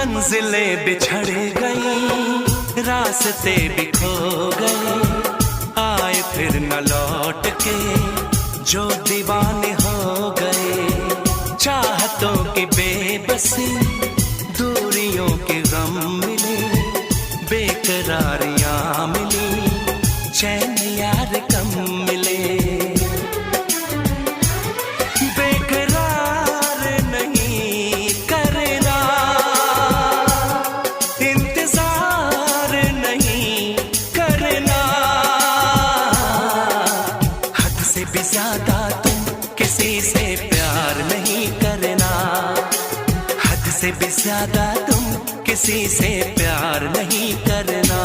मंजिलें बिछड़ गई, रास्ते भी खो गए, आए फिर न लौट के जो दीवाने हो गए। चाहतों की बेबसी, दूरियों के गम मिले, बेकरारियां मिली, चैन यार कम मिले। बेकरार नहीं करना, इंतजार नहीं करना, हद से भी ज्यादा तुम किसी से प्यार नहीं करना, हद से भी ज्यादा तुम किसी से प्यार नहीं करना।